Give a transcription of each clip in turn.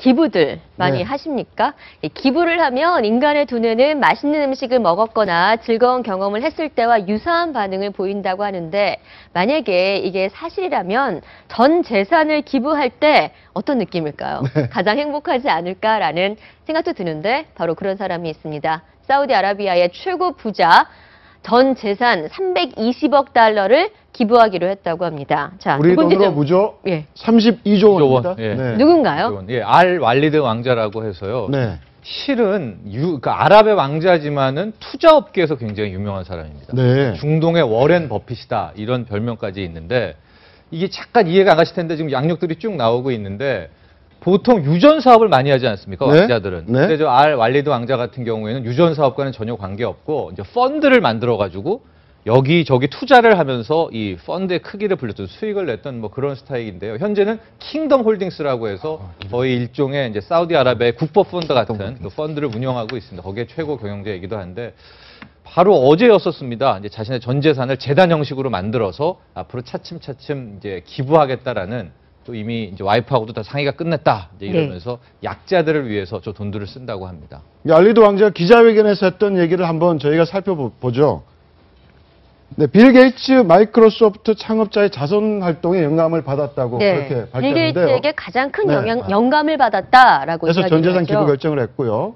기부들 많이 네. 하십니까? 기부를 하면 인간의 두뇌는 맛있는 음식을 먹었거나 즐거운 경험을 했을 때와 유사한 반응을 보인다고 하는데 만약에 이게 사실이라면 전 재산을 기부할 때 어떤 느낌일까요? 네. 가장 행복하지 않을까라는 생각도 드는데 바로 그런 사람이 있습니다. 사우디아라비아의 최고 부자 전 재산 320억 달러를 기부하기로 했다고 합니다. 자, 우리 누군지 돈으로 좀- 무죠? 예. 32조 원입니다. 예. 네. 누군가요? 예, 알 왈리드 왕자라고 해서요. 네. 실은 그러니까 아랍의 왕자지만은 투자업계에서 굉장히 유명한 사람입니다. 네. 중동의 워렌 버핏이다 이런 별명까지 있는데 이게 잠깐 이해가 안 가실 텐데 지금 양력들이 쭉 나오고 있는데 보통 유전 사업을 많이 하지 않습니까? 네. 왕자들은. 네. 근데 저 알 왈리드 왕자 같은 경우에는 유전 사업과는 전혀 관계없고 이제 펀드를 만들어 가지고 여기저기 투자를 하면서 이 펀드의 크기를 불렸던 수익을 냈던 뭐 그런 스타일인데요. 현재는 킹덤 홀딩스라고 해서 거의 일종의 이제 사우디아라비아의 국보 펀드 같은 그 펀드를 운영하고 있습니다. 거기에 최고 경영자이기도 한데 바로 어제였었습니다. 이제 자신의 전 재산을 재단 형식으로 만들어서 앞으로 차츰차츰 이제 기부하겠다라는 또 이미 이제 와이프하고도 다 상의가 끝냈다 이제 이러면서 약자들을 위해서 저 돈들을 쓴다고 합니다. 알리도 왕자가 기자회견에서 했던 얘기를 한번 저희가 살펴보죠. 네, 빌 게이츠 마이크로소프트 창업자의 자선 활동에 영감을 받았다고 그렇게 빌 밝혔는데요. 게이츠에게 가장 큰 네. 영감을 받았다라고 그래서 이야기를 전재산 하죠. 기부 결정을 했고요.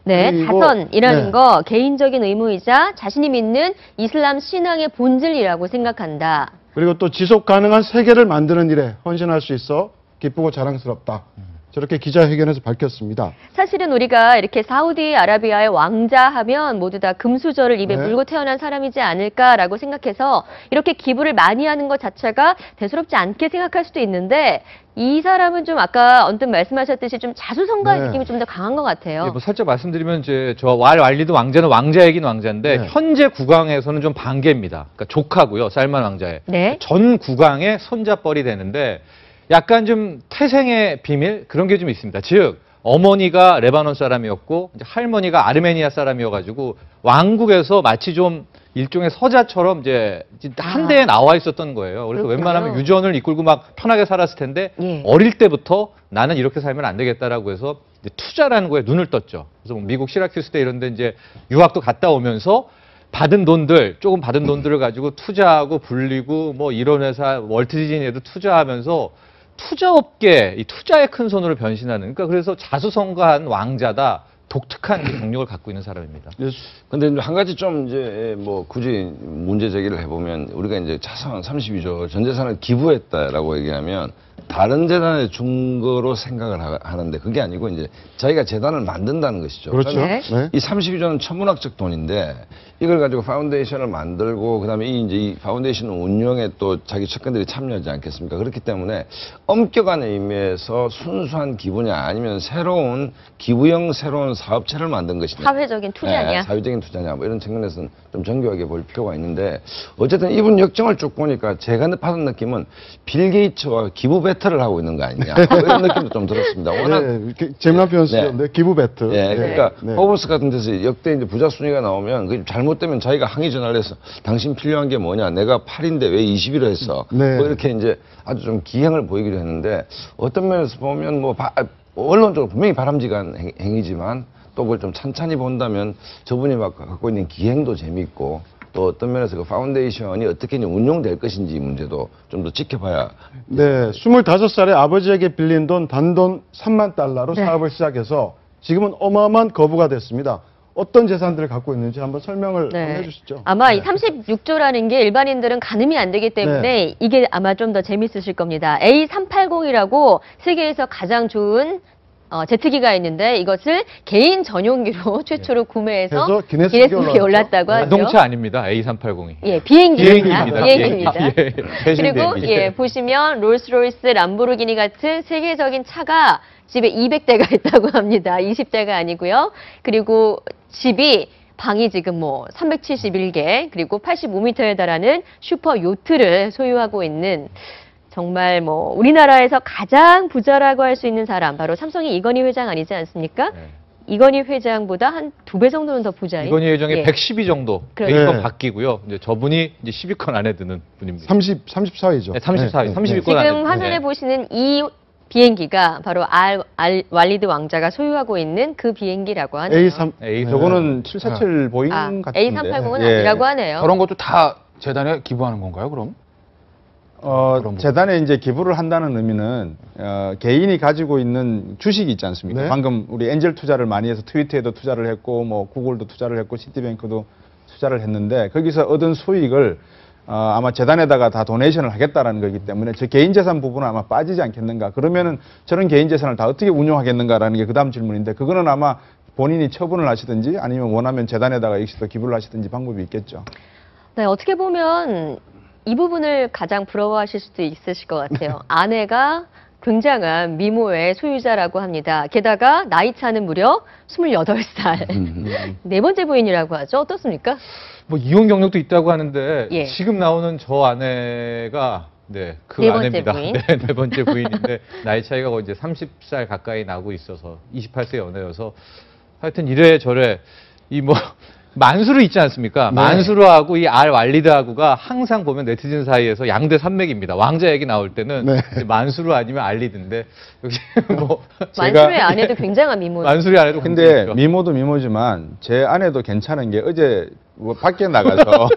네, 그리고- 자선이라는 네. 거 개인적인 의무이자 자신이 믿는 이슬람 신앙의 본질이라고 생각한다. 그리고 또 지속 가능한 세계를 만드는 일에 헌신할 수 있어 기쁘고 자랑스럽다. 저렇게 기자회견에서 밝혔습니다. 사실은 우리가 이렇게 사우디아라비아의 왕자 하면 모두 다 금수저를 입에 네. 물고 태어난 사람이지 않을까라고 생각해서 이렇게 기부를 많이 하는 것 자체가 대수롭지 않게 생각할 수도 있는데 이 사람은 좀 아까 언뜻 말씀하셨듯이 좀 자수성가의 네. 느낌이 좀 더 강한 것 같아요. 예, 뭐 살짝 말씀드리면 이제 저 왈리드 왕자는 왕자이긴 왕자인데 네. 현재 국왕에서는 좀 반계입니다. 그러니까 조카고요. 살만 왕자의. 네. 전 국왕의 손자뻘이 되는데 약간 좀 태생의 비밀 그런 게 좀 있습니다. 즉 어머니가 레바논 사람이었고 이제 할머니가 아르메니아 사람이어가지고 왕국에서 마치 좀 일종의 서자처럼 이제 한 대에 나와 있었던 거예요. 그래서 그렇군요. 웬만하면 유전을 이끌고 막 편하게 살았을 텐데 예. 어릴 때부터 나는 이렇게 살면 안 되겠다라고 해서 이제 투자라는 거에 눈을 떴죠. 그래서 뭐 미국 시라큐스 때 이런데 이제 유학도 갔다 오면서 조금 받은 돈들을 가지고 투자하고 불리고 뭐 이런 회사 월트 디즈니에도 투자하면서 투자업계, 이 투자의 큰 손으로 변신하는, 그러니까 그래서 자수성가한 왕자다, 독특한 경력을 갖고 있는 사람입니다. 근데 한 가지 좀 이제 뭐 굳이 문제 제기를 해보면 우리가 이제 자산 32조 전 재산을 기부했다라고 얘기하면 다른 재단에 준 거로 생각을 하는데 그게 아니고 이제 자기가 재단을 만든다는 것이죠. 그렇죠. 네. 네. 이 32조는 천문학적 돈인데 이걸 가지고 파운데이션을 만들고 그다음에 이 파운데이션 운영에 또 자기 측근들이 참여하지 않겠습니까? 그렇기 때문에 엄격한 의미에서 순수한 기부냐 아니면 새로운 기부형 새로운 사업체를 만든 것이냐. 사회적인 투자냐. 네, 사회적인 투자냐 뭐 이런 측면에서는 좀 정교하게 볼 필요가 있는데 어쨌든 이분 역정을 쭉 보니까 제가 받은 느낌은 빌 게이츠와 기부 배틀을 하고 있는 거 아니냐 뭐 이런 느낌도 좀 들었습니다. 워낙 네, 재미난 표현 쓰셨는데 기부 배틀. 예, 그러니까 네. 포브스 같은 데서 역대 이제 부자 순위가 나오면 그 잘못되면 자기가 항의 전화를 해서 당신 필요한 게 뭐냐? 내가 8인데 왜 20이라 했어? 네. 뭐 이렇게 이제 아주 좀 기행을 보이기로 했는데 어떤 면에서 보면 뭐 언론적으로 분명히 바람직한 행위지만 또 그걸 좀 찬찬히 본다면 저분이 막 갖고 있는 기행도 재미있고 또 어떤 면에서 그 파운데이션이 어떻게 운용될 것인지 문제도 좀 더 지켜봐야. 네, 25살에 아버지에게 빌린 돈 단돈 3만 달러로 네. 사업을 시작해서 지금은 어마어마한 거부가 됐습니다. 어떤 재산들을 갖고 있는지 한번 설명을 네. 한번 해주시죠. 아마 네. 이 36조라는 게 일반인들은 가늠이 안 되기 때문에 이게 아마 좀 더 재밌으실 겁니다. A380이라고 세계에서 가장 좋은 제트기가 있는데 이것을 개인 전용기로 최초로 구매해서 그래서 기네스북에 올랐다고 하죠. 자동차 아닙니다. A380이. 예, 비행기입니다. 비행기입니다. 비행기입니다. 그리고 예, 보시면 롤스로이스, 람보르기니 같은 세계적인 차가 집에 200대가 있다고 합니다. 20대가 아니고요. 그리고 집이 방이 지금 뭐 371개 그리고 85m에 달하는 슈퍼 요트를 소유하고 있는 정말 뭐 우리나라에서 가장 부자라고 할 수 있는 사람 바로 삼성의 이건희 회장 아니지 않습니까? 네. 이건희 회장보다 한 2배 정도는 더 부자인. 이건희 회장의 예. 112 정도 그렇죠. A권 네. 바뀌고요. 이제 저분이 이제 10위권 안에 드는 분입니다. 34위죠. 네, 34위, 32위권 안에 지금 드는. 화면에 네. 보시는 이 비행기가 바로 왈리드 왕자가 소유하고 있는 그 비행기라고 하네요. A3. 저거는 747 보잉 같은데. A380은 아니라고 하네요. 저런 것도 다 재단에 기부하는 건가요, 그럼? 재단에 이제 기부를 한다는 의미는 개인이 가지고 있는 주식이 있지 않습니까? 네. 방금 우리 엔젤 투자를 많이 해서 트위터에도 투자를 했고 뭐 구글도 투자를 했고 시티뱅크도 투자를 했는데 거기서 얻은 수익을 아마 재단에다가 다 도네이션을 하겠다라는 거기 때문에 저 개인 재산 부분은 아마 빠지지 않겠는가. 그러면은 저런 개인 재산을 다 어떻게 운용하겠는가라는 게 그 다음 질문인데 그거는 아마 본인이 처분을 하시든지 아니면 원하면 재단에다가 역시 또 기부를 하시든지 방법이 있겠죠. 네, 어떻게 보면 이 부분을 가장 부러워하실 수도 있으실 것 같아요. 아내가 굉장한 미모의 소유자라고 합니다. 게다가 나이 차는 무려 28살. 네 번째 부인이라고 하죠. 어떻습니까? 뭐 이혼 경력도 있다고 하는데 예. 지금 나오는 저 아내가 그 네 번째 아내입니다. 부인. 네 번째 부인인데 나이 차이가 거의 이제 30살 가까이 나고 있어서 28세 연애여서 하여튼 이래저래 이 뭐 만수르 있지 않습니까? 네. 만수르하고 이 왈리드하고가 항상 보면 네티즌 사이에서 양대 산맥입니다. 왕자 얘기 나올 때는 네. 이제 만수르 아니면 알리드인데 역시 뭐 만수르의 아내도 굉장한 미모. 만수르의 아내도 근데 굉장히 미모도 미모지만 제 아내도 괜찮은 게 어제 뭐 밖에 나가서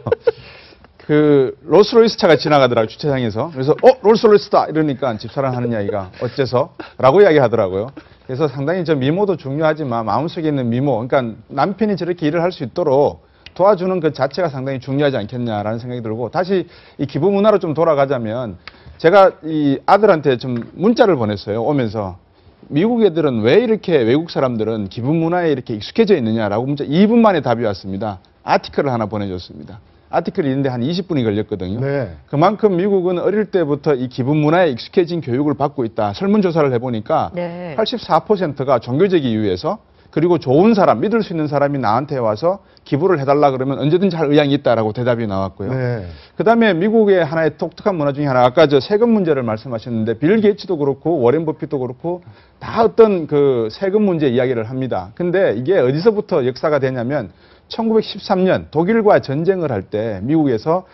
그 롤스로이스 차가 지나가더라고요, 주차장에서. 그래서 롤스로이스다 이러니까 집사람 하는 이야기가 어째서? 라고 이야기하더라고요. 그래서 상당히 저 미모도 중요하지만 마음속에 있는 미모, 그러니까 남편이 저렇게 일을 할 수 있도록 도와주는 그 자체가 상당히 중요하지 않겠냐라는 생각이 들고, 다시 이 기부 문화로 좀 돌아가자면 제가 이 아들한테 좀 문자를 보냈어요, 오면서. 미국 애들은 왜 이렇게 외국 사람들은 기부 문화에 이렇게 익숙해져 있느냐라고 문자 2분 만에 답이 왔습니다. 아티클을 하나 보내줬습니다. 아티클이 있는데 한 20분이 걸렸거든요. 네. 그만큼 미국은 어릴 때부터 이 기부 문화에 익숙해진 교육을 받고 있다. 설문조사를 해보니까 네. 84%가 종교적 이유에서, 그리고 좋은 사람, 믿을 수 있는 사람이 나한테 와서 기부를 해달라 그러면 언제든지 할 의향이 있다라고 대답이 나왔고요. 네. 그다음에 미국의 하나의 독특한 문화 중에 하나, 아까 저 세금 문제를 말씀하셨는데 빌 게이츠도 그렇고 워렌 버핏도 그렇고 다 어떤 그 세금 문제 이야기를 합니다. 근데 이게 어디서부터 역사가 되냐면 1913년 독일과 전쟁을 할 때 미국에서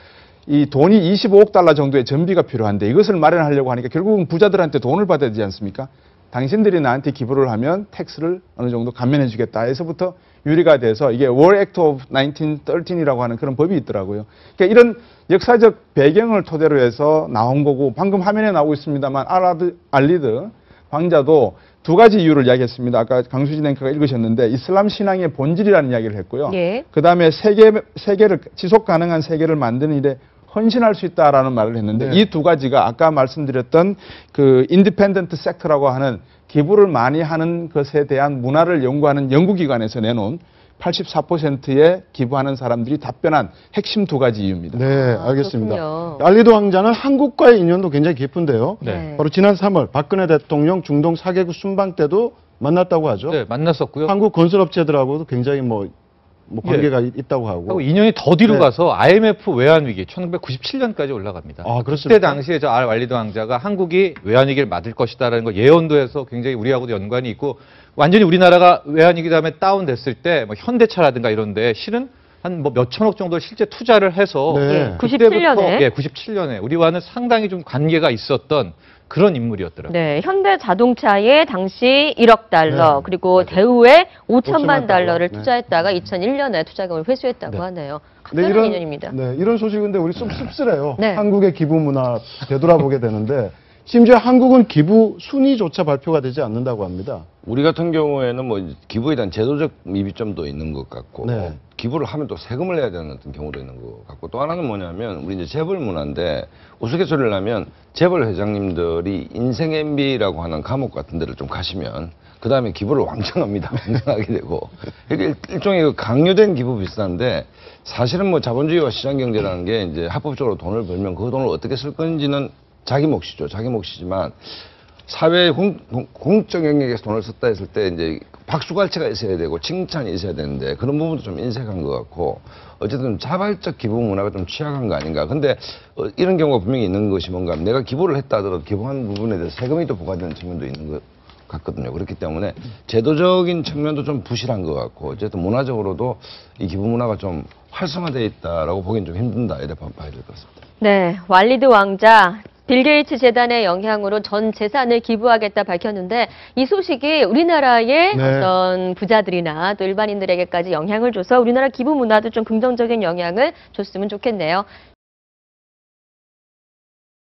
이 돈이 25억 달러 정도의 전비가 필요한데 이것을 마련하려고 하니까 결국은 부자들한테 돈을 받아야 되지 않습니까? 당신들이 나한테 기부를 하면 텍스를 어느 정도 감면해 주겠다 해서부터 유리가 돼서 이게 War Act of 1913이라고 하는 그런 법이 있더라고요. 그러니까 이런 역사적 배경을 토대로 해서 나온 거고, 방금 화면에 나오고 있습니다만 알리드 왕자도 두 가지 이유를 이야기했습니다. 아까 강수진 앵커가 읽으셨는데 이슬람 신앙의 본질이라는 이야기를 했고요. 예. 그다음에 세계를 지속 가능한 세계를 만드는 일에 헌신할 수 있다라는 말을 했는데 네. 이 두 가지가 아까 말씀드렸던 그 인디펜던트 섹터라고 하는 기부를 많이 하는 것에 대한 문화를 연구하는 연구기관에서 내놓은 84%의 기부하는 사람들이 답변한 핵심 두 가지 이유입니다. 네, 알겠습니다. 그렇군요. 알리드 왕자는 한국과의 인연도 굉장히 깊은데요. 네. 바로 지난 3월 박근혜 대통령 중동 4개국 순방 때도 만났다고 하죠. 네, 만났었고요. 한국 건설업체들하고도 굉장히 뭐 관계가 있다고 하고. 하고 2년이 더 뒤로 네. 가서 IMF 외환 위기 1997년까지 올라갑니다. 아, 그렇습니까? 그때 당시에 저 왈리드 왕자가 한국이 외환 위기를 맞을 것이다라는 거 예언도 해서 굉장히 우리하고도 연관이 있고, 완전히 우리나라가 외환 위기 다음에 다운됐을 때 뭐 현대차라든가 이런데 실은 한 뭐 몇천억 정도 실제 투자를 해서 네. 97년에? 예, 97년에 우리와는 상당히 좀 관계가 있었던 그런 인물이었더라고요. 네, 현대 자동차에 당시 1억 달러, 네, 그리고 대우에 5천만 5천만 달러를 달러. 네. 투자했다가 2001년에 투자금을 회수했다고 네. 하네요. 네, 각별한 인연입니다. 네, 이런 소식인데 우리 좀 씁쓸해요. 네. 한국의 기부 문화 되돌아보게 되는데 심지어 한국은 기부 순위조차 발표가 되지 않는다고 합니다. 우리 같은 경우에는 뭐 기부에 대한 제도적 미비점도 있는 것 같고, 네. 기부를 하면 또 세금을 내야 되는 어떤 경우도 있는 것 같고, 또 하나는 뭐냐면 우리 이제 재벌 문화인데 우스갯소리를 하면 재벌 회장님들이 인생 MBA라고 하는 감옥 같은 데를 좀 가시면 그 다음에 기부를 왕창합니다. 왕창하게 되고, 이게 일종의 그 강요된 기부 비슷한데, 사실은 뭐 자본주의와 시장경제라는 게 이제 합법적으로 돈을 벌면 그 돈을 어떻게 쓸 건지는 자기 몫이죠. 자기 몫이지만 사회 공적 영역에서 돈을 썼다 했을 때 이제 박수갈채가 있어야 되고 칭찬이 있어야 되는데 그런 부분도 좀 인색한 것 같고, 어쨌든 자발적 기부 문화가 좀 취약한 거 아닌가. 근데 이런 경우가 분명히 있는 것이 뭔가 하면 내가 기부를 했다 하더라도 기부한 부분에 대해서 세금이 또 부과되는 측면도 있는 것 같거든요. 그렇기 때문에 제도적인 측면도 좀 부실한 것 같고, 어쨌든 문화적으로도 이 기부 문화가 좀 활성화되어 있다라고 보기엔 좀 힘든다, 이렇게 봐야 될 것 같습니다. 네, 왈리드 왕자 빌 게이츠 재단의 영향으로 전 재산을 기부하겠다 밝혔는데 이 소식이 우리나라의 네. 어떤 부자들이나 또 일반인들에게까지 영향을 줘서 우리나라 기부 문화도 좀 긍정적인 영향을 줬으면 좋겠네요.